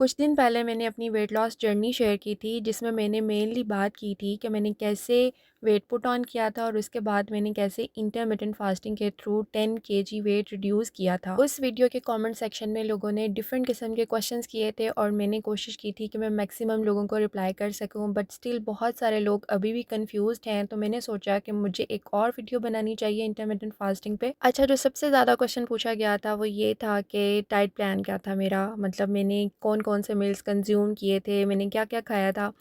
कुछ दिन पहले मैंने अपनी वेट लॉस जर्नी शेयर की थी, जिसमें मैंने मेनली बात की थी कि मैंने कैसे वेट पुट ऑन किया था और उसके बाद मैंने कैसे इंटरमिटेंट फास्टिंग के थ्रू 10 केजी वेट रिड्यूस किया था। उस वीडियो के कमेंट सेक्शन में लोगों ने डिफरेंट किस्म के क्वेश्चंस किए थे और मैंने कोशिश की थी कि मैं मैक्सिमम लोगों को रिप्लाई कर सकूं, बट स्टिल बहुत सारे लोग अभी भी कंफ्यूज्ड हैं। तो मैंने सोचा कि मुझे एक और वीडियो बनानी चाहिए इंटरमिटेंट फास्टिंग पे। अच्छा, जो सबसे ज़्यादा क्वेश्चन पूछा गया था वो ये था कि डाइट प्लान क्या था मेरा, मतलब मैंने कौन कौन से मील्स कंज्यूम किए थे, मैंने क्या क्या खाया था।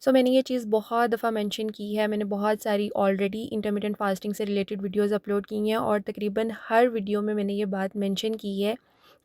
मैंने ये चीज़ बहुत दफ़ा मेंशन की है, मैंने बहुत सारी ऑलरेडी इंटरमिटेंट फास्टिंग से रिलेटेड वीडियोस अपलोड की हैं और तकरीबन हर वीडियो में मैंने ये बात मेंशन की है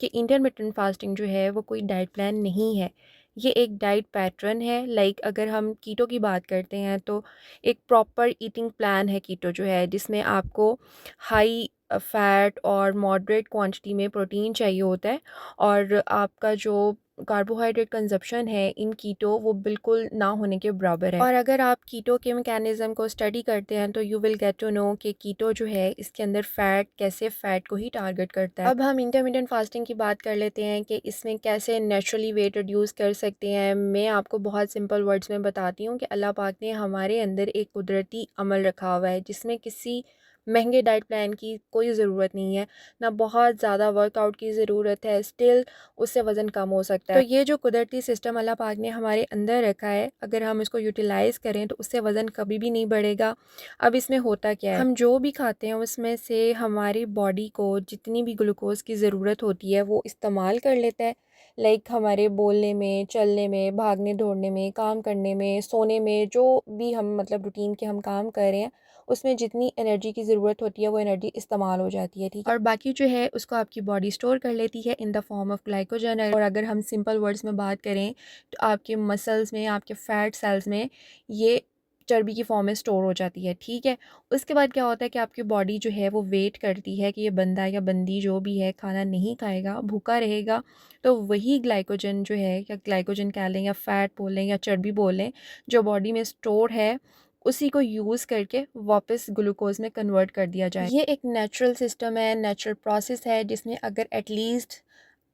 कि इंटरमिटेंट फास्टिंग जो है वो कोई डाइट प्लान नहीं है, ये एक डाइट पैटर्न है। लाइक अगर हम कीटो की बात करते हैं तो एक प्रॉपर ईटिंग प्लान है कीटो जो है, जिसमें आपको हाई फ़ैट और मॉडरेट क्वांटिटी में प्रोटीन चाहिए होता है और आपका जो कार्बोहाइड्रेट कंजप्शन है इन कीटो वो बिल्कुल ना होने के बराबर है। और अगर आप कीटो के मैकेनिज़्म को स्टडी करते हैं तो you will get to know कि कीटो जो है इसके अंदर फ़ैट कैसे फ़ैट को ही टारगेट करता है। अब हम इंटरमिटेंट फास्टिंग की बात कर लेते हैं कि इसमें कैसे नेचुरली वेट रिड्यूस कर सकते हैं। मैं आपको बहुत सिंपल वर्ड्स में बताती हूँ कि अल्लाह पाक ने हमारे अंदर एक कुदरती अमल रखा हुआ है जिसमें किसी महंगे डाइट प्लान की कोई ज़रूरत नहीं है, ना बहुत ज़्यादा वर्कआउट की ज़रूरत है, स्टिल उससे वज़न कम हो सकता है। तो ये जो कुदरती सिस्टम अल्लाह पाक ने हमारे अंदर रखा है, अगर हम इसको यूटिलाइज़ करें तो उससे वज़न कभी भी नहीं बढ़ेगा। अब इसमें होता क्या है, हम जो भी खाते हैं उसमें से हमारी बॉडी को जितनी भी ग्लूकोज़ की ज़रूरत होती है वो इस्तेमाल कर लेता है। लाइक हमारे बोलने में, चलने में, भागने दौड़ने में, काम करने में, सोने में, जो भी हम मतलब रूटीन के हम काम कर रहे हैं उसमें जितनी एनर्जी की ज़रूरत होती है वो एनर्जी इस्तेमाल हो जाती है, ठीक है। और बाकी जो है उसको आपकी बॉडी स्टोर कर लेती है in the form of glycogen. और अगर हम सिंपल वर्ड्स में बात करें तो आपके मसल्स में, आपके फैट सेल्स में ये चर्बी की फॉर्म में स्टोर हो जाती है, ठीक है। उसके बाद क्या होता है कि आपकी बॉडी जो है वो वेट करती है कि ये बंदा या बंदी जो भी है खाना नहीं खाएगा, भूखा रहेगा, तो वही ग्लाइकोजन जो है, या ग्लाइकोजन कह लें या फैट बोल लें या चर्बी बोल लें, जो बॉडी में स्टोर है उसी को यूज़ करके वापस ग्लूकोज़ में कन्वर्ट कर दिया जाए। ये एक नेचुरल सिस्टम है, नेचुरल प्रोसेस है जिसमें अगर एटलीस्ट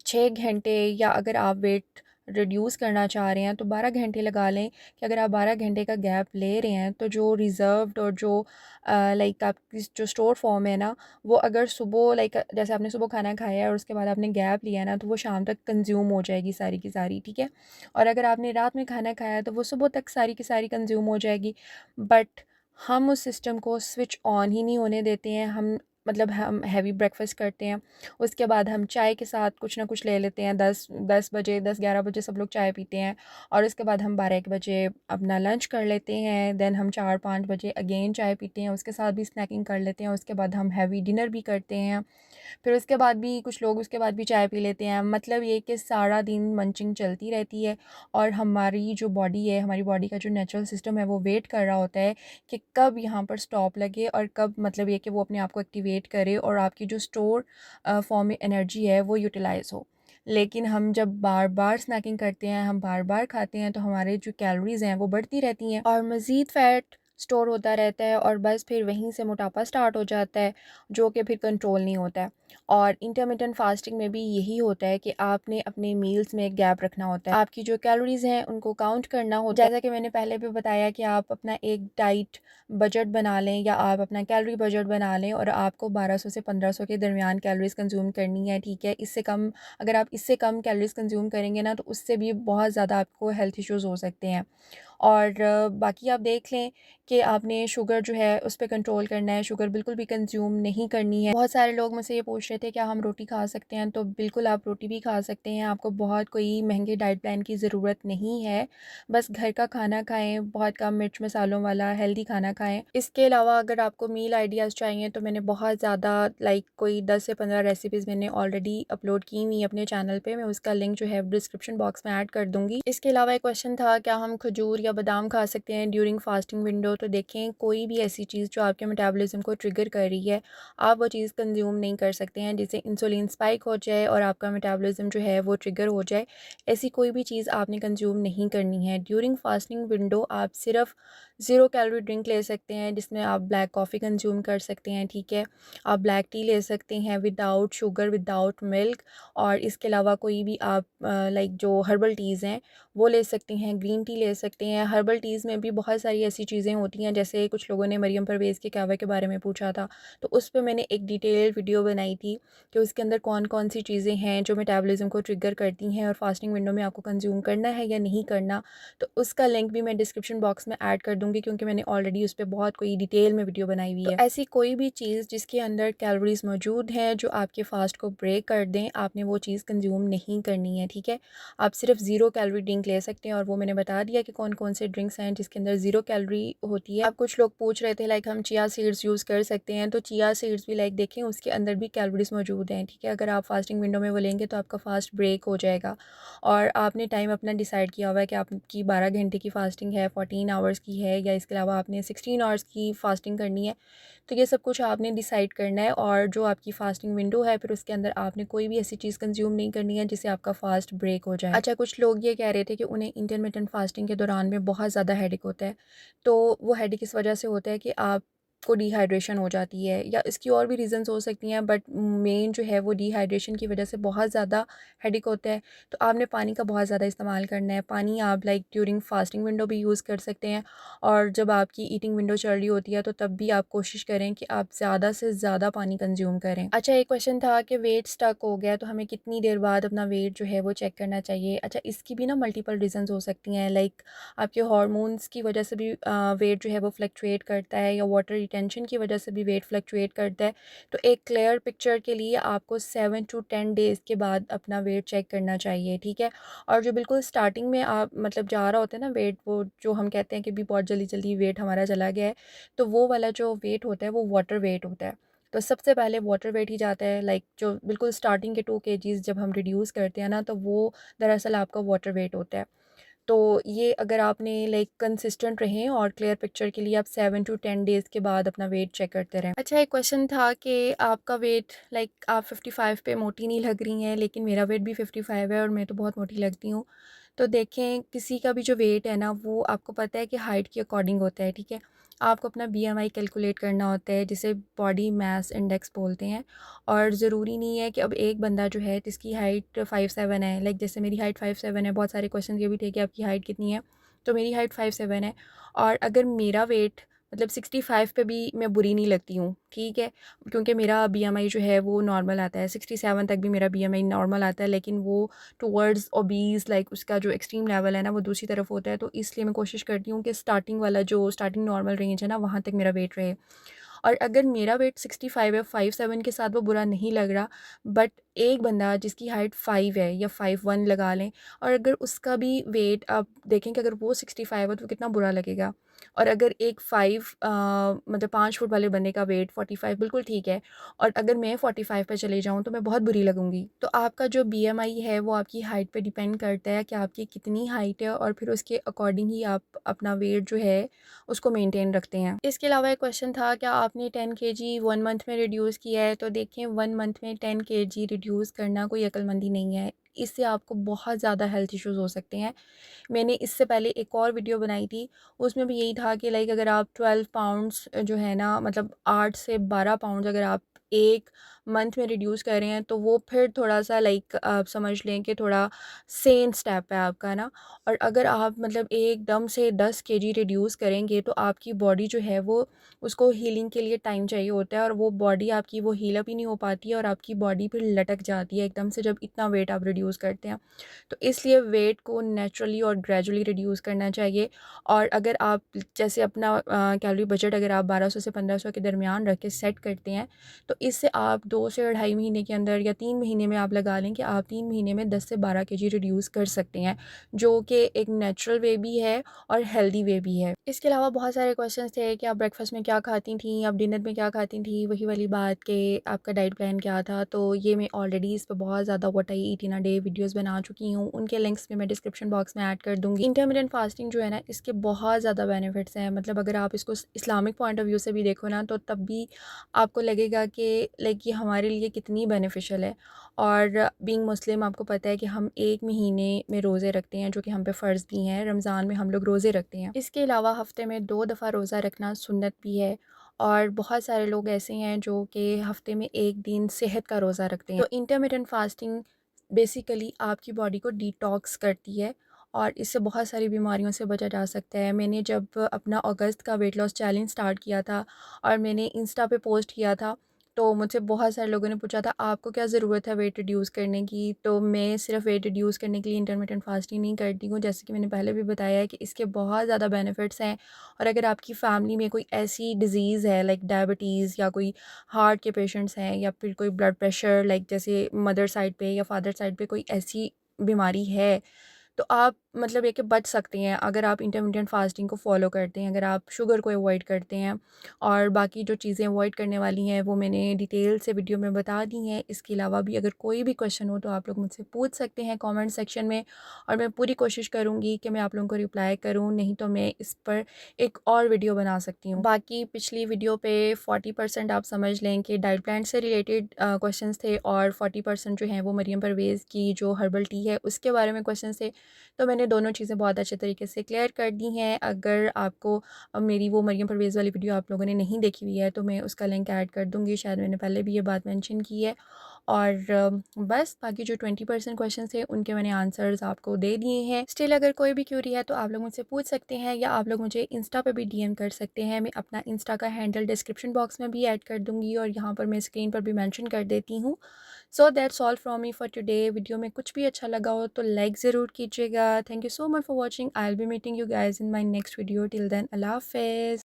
6 घंटे, या अगर आप वेट रिड्यूस करना चाह रहे हैं तो 12 घंटे लगा लें कि अगर आप 12 घंटे का गैप ले रहे हैं तो जो रिज़र्व्ड और जो लाइक आपकी जो स्टोर फॉर्म है ना, वो अगर सुबह लाइक जैसे आपने सुबह खाना खाया है और उसके बाद आपने गैप लिया है ना, तो वो शाम तक कंज्यूम हो जाएगी सारी की सारी, ठीक है। और अगर आपने रात में खाना खाया तो वो सुबह तक सारी की सारी कंज्यूम हो जाएगी। बट हम उस सिस्टम को स्विच ऑन ही नहीं होने देते हैं। हम मतलब हम हैवी ब्रेकफास्ट करते हैं, उसके बाद हम चाय के साथ कुछ ना कुछ ले लेते हैं, 10 बजे 10-11 बजे सब लोग चाय पीते हैं, और उसके बाद हम 12-1 बजे अपना लंच कर लेते हैं। देन हम 4-5 बजे अगेन चाय पीते हैं, उसके साथ भी स्नैकिंग कर लेते हैं, उसके बाद हम हैवी डिनर भी करते हैं, फिर उसके बाद भी कुछ लोग उसके बाद भी चाय पी लेते हैं। मतलब ये कि सारा दिन मंचिंग चलती रहती है और हमारी जो बॉडी है, हमारी बॉडी का जो नेचुरल सिस्टम है वो वेट कर रहा होता है कि कब यहाँ पर स्टॉप लगे और कब मतलब ये कि वो अपने आप को एक्टिवेट करे और आपकी जो स्टोर फॉर्म में एनर्जी है वो यूटिलाइज़ हो। लेकिन हम जब बार बार स्नैकिंग करते हैं, हम बार बार खाते हैं, तो हमारे जो कैलोरीज़ हैं वो बढ़ती रहती हैं और मज़ीद फ़ैट स्टोर होता रहता है और बस फिर वहीं से मोटापा स्टार्ट हो जाता है, जो कि फिर कंट्रोल नहीं होता है। और इंटरमिटेंट फास्टिंग में भी यही होता है कि आपने अपने मील्स में गैप रखना होता है, आपकी जो कैलोरीज़ हैं उनको काउंट करना होता है। जैसा कि मैंने पहले भी बताया कि आप अपना एक डाइट बजट बना लें या आप अपना कैलोरी बजट बना लें और आपको 1200 से 1500 के दरमियान कैलोरीज़ कंज्यूम करनी है, ठीक है। इससे कम, अगर आप इससे कम कैलोरीज़ कंज्यूम करेंगे ना, तो उससे भी बहुत ज़्यादा आपको हेल्थ इश्यूज़ हो सकते हैं। और बाकी आप देख लें कि आपने शुगर जो है उस पे कंट्रोल करना है, शुगर बिल्कुल भी कंज्यूम नहीं करनी है। बहुत सारे लोग मुझसे ये पूछ रहे थे क्या हम रोटी खा सकते हैं, तो बिल्कुल आप रोटी भी खा सकते हैं। आपको बहुत कोई महंगे डाइट प्लान की ज़रूरत नहीं है, बस घर का खाना खाएं, बहुत कम मिर्च मसालों वाला हेल्दी खाना खाएं। इसके अलावा अगर आपको मील आइडियाज़ चाहिए तो मैंने बहुत ज़्यादा लाइक कोई 10 से 15 रेसिपीज़ मैंने ऑलरेडी अपलोड की हुई अपने चैनल पे, मैं उसका लिंक जो है डिस्क्रिप्शन बॉक्स में ऐड कर दूँगी। इसके अलावा एक क्वेश्चन था क्या हम खजूर या या बादाम खा सकते हैं ड्यूरिंग फास्टिंग विंडो। तो देखें, कोई भी ऐसी चीज़ जो आपके मेटाबॉलिज्म को ट्रिगर कर रही है, आप वो चीज़ कंज्यूम नहीं कर सकते हैं, जिससे इंसुलिन स्पाइक हो जाए और आपका मेटाबॉलिज्म जो है वो ट्रिगर हो जाए। ऐसी कोई भी चीज़ आपने कंज्यूम नहीं करनी है ड्यूरिंग फास्टिंग विंडो। आप सिर्फ 0 कैलोरी ड्रिंक ले सकते हैं, जिसमें आप ब्लैक कॉफ़ी कंज्यूम कर सकते हैं, ठीक है। आप ब्लैक टी ले सकते हैं विदाउट शुगर, विदाउट मिल्क। और इसके अलावा कोई भी आप लाइक जो हर्बल टीज़ हैं वो ले सकते हैं, ग्रीन टी ले सकते हैं। हर्बल टीज़ में भी बहुत सारी ऐसी चीज़ें होती हैं, जैसे कुछ लोगों ने मरियम परवेज़ के कहवे के बारे में पूछा था, तो उस पे मैंने एक डिटेल वीडियो बनाई थी कि उसके अंदर कौन कौन सी चीज़ें हैं जो मेटाबॉलिज्म को ट्रिगर करती हैं और फास्टिंग विंडो में आपको कंज्यूम करना है या नहीं करना। तो उसका लिंक भी मैं डिस्क्रिप्शन बॉक्स में ऐड कर दूँगी, क्योंकि मैंने ऑलरेडी उस पर बहुत कोई डिटेल में वीडियो बनाई हुई है। तो ऐसी कोई भी चीज़ जिसके अंदर कैलोरीज मौजूद हैं जो आपके फास्ट को ब्रेक कर दें, आपने वो चीज़ कंज्यूम नहीं करनी है, ठीक है। आप सिर्फ 0 कैलोरी ड्रिंक ले सकते हैं, और वो मैंने बता दिया कि कौन कौन से ड्रिंक्स हैं जिसके अंदर 0 कैलोरी होती है। अब कुछ लोग पूछ रहे थे लाइक हम चिया सीड्स यूज़ कर सकते हैं, तो चिया सीड्स भी लाइक देखें उसके अंदर भी कैलोरीज मौजूद हैं, ठीक है। अगर आप फास्टिंग विंडो में वो लेंगे तो आपका फास्ट ब्रेक हो जाएगा। और आपने टाइम अपना डिसाइड किया हुआ है कि आपकी 12 घंटे की फ़ास्टिंग है, 14 आवर्स की है, या इसके अलावा आपने 16 आवर्स की फ़ास्टिंग करनी है। तो ये सब कुछ आपने डिसाइड करना है, और जो आपकी फ़ास्टिंग विंडो है फिर उसके अंदर आपने कोई भी ऐसी चीज़ कंज्यूम नहीं करनी है जिससे आपका फ़ास्ट ब्रेक हो जाए। अच्छा, कुछ लोग ये कह रहे थे कि उन्हें इंटरमिटेंट फ़ास्टिंग के दौरान में बहुत ज़्यादा हेडेक होता है। तो वो हेडेक इस वजह से होता है कि आप को डिहाइड्रेशन हो जाती है, या इसकी और भी रीज़न्स हो सकती हैं, बट मेन जो है वो डिहाइड्रेशन की वजह से बहुत ज़्यादा हेडेक होता है। तो आपने पानी का बहुत ज़्यादा इस्तेमाल करना है। पानी आप लाइक ड्यूरिंग फास्टिंग विंडो भी यूज़ कर सकते हैं, और जब आपकी ईटिंग विंडो चल रही होती है तो तब भी आप कोशिश करें कि आप ज़्यादा से ज़्यादा पानी कंज्यूम करें। अच्छा, एक क्वेश्चन था कि वेट स्टक हो गया तो हमें कितनी देर बाद अपना वेट जो है वो चेक करना चाहिए। अच्छा, इसकी भी ना मल्टीपल रीज़न्स हो सकती हैं, लाइक आपके हार्मोन्स की वजह से भी वेट जो है वो फ्लक्चुएट करता है, या वाटर रिटेंशन की वजह से भी वेट फ्लक्चुएट करता है। तो एक क्लियर पिक्चर के लिए आपको 7 to 10 डेज़ के बाद अपना वेट चेक करना चाहिए, ठीक है। और जो बिल्कुल स्टार्टिंग में आप मतलब जा रहा होता है ना वेट, वो जो हम कहते हैं कि भी बहुत जल्दी जल्दी वेट हमारा चला गया है, तो वो वाला जो वेट होता है वो वाटर वेट होता है। तो सबसे पहले वाटर वेट ही जाता है, लाइक जो बिल्कुल स्टार्टिंग के 2 केजीज़ जब हम रिड्यूस करते हैं ना, तो वो दरअसल आपका वाटर वेट होता है। तो ये अगर आपने लाइक कंसिस्टेंट रहें और क्लियर पिक्चर के लिए आप 7 to 10 डेज़ के बाद अपना वेट चेक करते रहें। अच्छा, एक क्वेश्चन था कि आपका वेट लाइक आप 55 पे मोटी नहीं लग रही हैं, लेकिन मेरा वेट भी 55 है और मैं तो बहुत मोटी लगती हूँ। तो देखें, किसी का भी जो वेट है ना वो आपको पता है कि हाइट के अकॉर्डिंग होता है, ठीक है। आपको अपना बीएमआई कैलकुलेट करना होता है, जिसे बॉडी मास इंडेक्स बोलते हैं। और ज़रूरी नहीं है कि अब एक बंदा जो है जिसकी हाइट 5'7" है, लाइक जैसे मेरी हाइट 5'7" है, बहुत सारे क्वेश्चन ये भी थे कि आपकी हाइट कितनी है, तो मेरी हाइट 5'7" है। और अगर मेरा वेट मतलब 65 पे भी मैं बुरी नहीं लगती हूँ, ठीक है, क्योंकि मेरा बीएमआई जो है वो नॉर्मल आता है, 67 तक भी मेरा बीएमआई नॉर्मल आता है, लेकिन वो टुवर्ड्स ओबीज़ लाइक उसका जो एक्सट्रीम लेवल है ना वो दूसरी तरफ होता है। तो इसलिए मैं कोशिश करती हूँ कि स्टार्टिंग वाला जो स्टार्टिंग नॉर्मल रेंज है ना वहाँ तक मेरा वेट रहे। और अगर मेरा वेट 65 है, 57 के साथ वो बुरा नहीं लग रहा, बट एक बंदा जिसकी हाइट 5 है या 51 लगा लें, और अगर उसका भी वेट आप देखें कि अगर वो 65 है तो कितना बुरा लगेगा। और अगर एक 5 मतलब 5 फुट वाले बंदे का वेट 45 बिल्कुल ठीक है, और अगर मैं 45 पे चले जाऊँ तो मैं बहुत बुरी लगूंगी। तो आपका जो बीएमआई है वो आपकी हाइट पे डिपेंड करता है कि आपकी कितनी हाइट है, और फिर उसके अकॉर्डिंग ही आप अपना वेट जो है उसको मेंटेन रखते हैं। इसके अलावा एक क्वेश्चन था क्या आपने 10 केजी 1 मंथ में रिड्यूस किया है। तो देखिए, 1 मंथ में 10 केजी रिड्यूस करना कोई अक्लमंदी नहीं है, इससे आपको बहुत ज़्यादा हेल्थ इश्यूज़ हो सकते हैं। मैंने इससे पहले एक और वीडियो बनाई थी, उसमें भी यही था कि लाइक अगर आप 12 पाउंड्स जो है ना, मतलब 8 से 12 पाउंड्स अगर आप एक मंथ में रिड्यूस कर रहे हैं, तो वो फिर थोड़ा सा लाइक आप समझ लें कि थोड़ा सेम स्टेप है आपका ना। और अगर आप मतलब एकदम से 10 केजी रिड्यूस करेंगे तो आपकी बॉडी जो है वो, उसको हीलिंग के लिए टाइम चाहिए होता है, और वो बॉडी आपकी वो हील अप ही नहीं हो पाती है, और आपकी बॉडी फिर लटक जाती है एकदम से जब इतना वेट आप रिड्यूस करते हैं। तो इसलिए वेट को नेचुरली और ग्रेजुअली रिड्यूस करना चाहिए। और अगर आप जैसे अपना कैलोरी बजट अगर आप 1200 से 1500 के दरमियान रख के सेट करते हैं, तो इससे आप 2 से 2.5 महीने के अंदर या 3 महीने में आप लगा लें कि आप 3 महीने में 10 से 12 केजी रिड्यूस कर सकते हैं, जो कि एक नेचुरल वे भी है और हेल्दी वे भी है। इसके अलावा बहुत सारे क्वेश्चंस थे कि आप ब्रेकफास्ट में क्या खाती थी, आप डिनर में क्या खाती थी, वही वाली बात कि आपका डाइट प्लान क्या था। तो ये मैं ऑलरेडी इस पे बहुत ज़्यादा what I eat in a day videos बना चुकी हूँ, उनके लिंक्स भी मैं डिस्क्रिप्शन बॉक्स में ऐड कर दूँगी। इंटरमिटेंट फास्टिंग जो है ना, इसके बहुत ज़्यादा बेनिफिट्स हैं। मतलब अगर आप इसको इस्लामिक पॉइंट ऑफ व्यू से भी देखो ना, तो तब भी आपको लगेगा कि लाइक ये हमारे लिए कितनी बेनिफिशियल है। और बीइंग मुस्लिम आपको पता है कि हम 1 महीने में रोज़े रखते हैं, जो कि हम पे फ़र्ज़ भी हैं। रमज़ान में हम लोग रोज़े रखते हैं। इसके अलावा हफ़्ते में 2 दफ़ा रोज़ा रखना सुन्नत भी है। और बहुत सारे लोग ऐसे हैं जो कि हफ़्ते में 1 दिन सेहत का रोज़ा रखते हैं। तो इंटरमिटेंट फास्टिंग बेसिकली आपकी बॉडी को डिटॉक्स करती है और इससे बहुत सारी बीमारियों से बचा जा सकता है। मैंने जब अपना अगस्त का वेट लॉस चैलेंज स्टार्ट किया था और मैंने इंस्टा पे पोस्ट किया था, तो मुझसे बहुत सारे लोगों ने पूछा था आपको क्या ज़रूरत है वेट रिड्यूस करने की। तो मैं सिर्फ वेट रिड्यूस करने के लिए इंटरमिटेंट फास्टिंग नहीं करती हूँ, जैसे कि मैंने पहले भी बताया है कि इसके बहुत ज़्यादा बेनिफिट्स हैं। और अगर आपकी फैमिली में कोई ऐसी डिज़ीज़ है लाइक डायबिटीज़, या कोई हार्ट के पेशेंट्स हैं, या फिर कोई ब्लड प्रेशर लाइक जैसे मदर साइड पे या फादर साइड पे कोई ऐसी बीमारी है, तो आप मतलब ये कि बच सकते हैं अगर आप इंटरमिटेंट फास्टिंग को फॉलो करते हैं, अगर आप शुगर को अवॉइड करते हैं। और बाकी जो चीज़ें अवॉइड करने वाली हैं वो मैंने डिटेल से वीडियो में बता दी हैं। इसके अलावा भी अगर कोई भी क्वेश्चन हो तो आप लोग मुझसे पूछ सकते हैं कमेंट सेक्शन में, और मैं पूरी कोशिश करूँगी कि मैं आप लोगों को रिप्लाई करूँ, नहीं तो मैं इस पर एक और वीडियो बना सकती हूँ। बाकी पिछली वीडियो पे 40% आप समझ लें कि डाइट प्लान से रिलेटेड क्वेश्चंस थे, और 40% जो हैं वो मरियम परवेज़ की जो हर्बल टी है उसके बारे में क्वेश्चंस थे। तो मैंने दोनों चीज़ें बहुत अच्छे तरीके से क्लियर कर दी हैं। अगर आपको मेरी वो मरियम परवेज़ वाली वीडियो आप लोगों ने नहीं देखी हुई है तो मैं उसका लिंक ऐड कर दूँगी, शायद मैंने पहले भी ये बात मेंशन की है। और बस बाकी जो 20% क्वेश्चन थे उनके मैंने आंसर्स आपको दे दिए हैं। स्टिल अगर कोई भी क्यूरी है तो आप लोग मुझसे पूछ सकते हैं, या आप लोग मुझे इंस्टा पे भी डीएम कर सकते हैं। मैं अपना इंस्टा का हैंडल डिस्क्रिप्शन बॉक्स में भी ऐड कर दूँगी, और यहाँ पर मैं स्क्रीन पर भी मेंशन कर देती हूँ। So that's all from me for today. Video में कुछ भी अच्छा लगा हो तो लाइक ज़रूर कीजिएगा। Thank you so much for watching. I will be meeting you guys in my next video. Till then Allah हाफ़िज़।